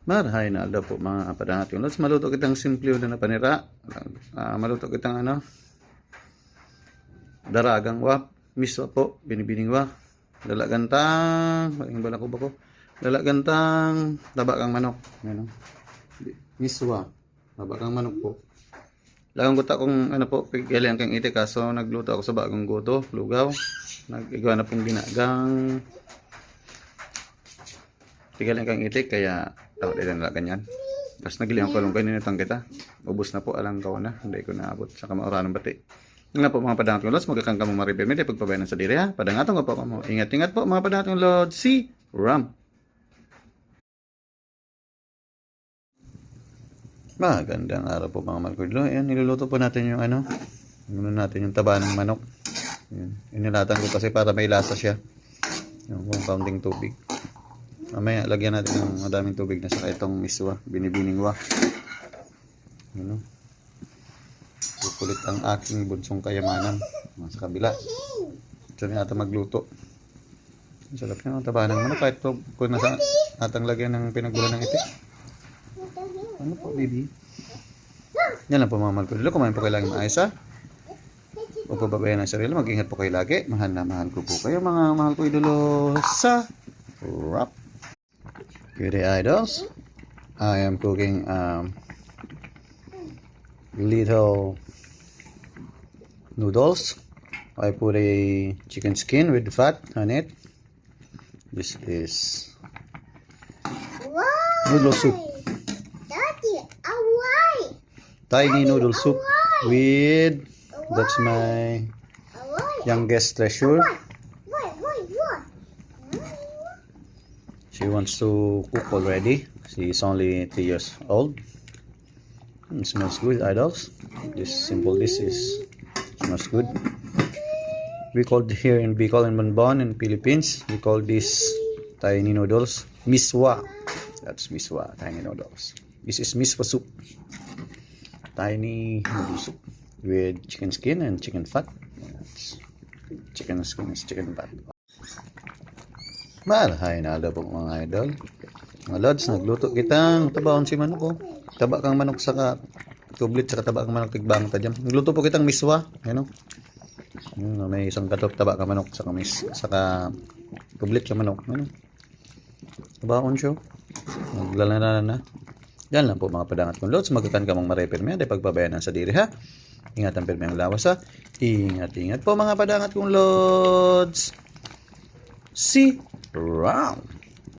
Marhay na daw po mga padangat yung lods. Maluto kitang simple na panira. Maluto kitang daragang wap. Miswa po, binibining wa. Dalagantang, maling bala ko ba ko? Dalagantang, tabakang manok. Ano? Miswa, tabakang manok po. Lagang guta kung po, pigalian kang ite kaso nagluto ako sa bagong goto, lugaw. Nag-igawa na pong ginagang tigalian kang ite kaya tawag din na ganyan. Tapos nagilihan ko lang kanina tang kita. Ubus na po alang kaw na, hindi ko naabot sa kamaoran ng bati. Nga po mga padangat ng lods, magkakang kamong maripir may pagpabayan sa diri ha. Padangatong nga po kamo. Ingat-ingat po mga padangat ng lods. Si Ram. Magandang araw po mga malkudlo. Ayan, niluluto po natin yung natin yung taba ng manok. Ayan. Inilatan ko kasi para may lasa siya. Yung compounding tubig. Mamaya, lagyan natin ng madaming tubig na saka itong miswa, binibiningwa. Ano? Kukulit ang aking bunsong kayamanan. Sa kabila. Ito rin ata magluto. Sarap niya ang taba ng manok. Kahit po kung nasa atang lagyan ng pinagbulan ng itik. Ano po, baby? Yan lang po mga mahal ko. Kumain po kayo lagi maayos ha. Huwag po babayan ang sarili. Mag-ingat po kayo lagi. Mahal na mahal ko po kayo mga mahal ko idolo sa Rap. Good day, idols. I am cooking little noodles. I put a chicken skin with fat on it. This is noodle soup. Tiny noodle soup with, that's my youngest treasure. She wants to cook already. She is only 3 years old. It smells good, idols. This simple dish smells good. We called here in Bicol and Bonbon in Philippines. We call this tiny noodles miswa. That's miswa, tiny noodles. This is miswa soup. Tiny noodle soup with chicken skin and chicken fat. That's chicken skin and chicken fat. Marhay na po mga idol. Mga lods, nagluto kitang tabaon si manok ko. Taba kang manok saka tublit saka taba kang manok tigbang ta dyan. Nagluto po kitang miswa, ano? May isang katok taba kang manok saka tublit ka manok, ano? Tabaon siya. Naglalana na. Yan lang po mga padangat kong lods. Magkakan ka mong marepirme. Dahil pagbabayanan sa diri ha. Ingatan pirme ang lawas ha. Ingat-ingat po mga padangat kong lods. Si Ram.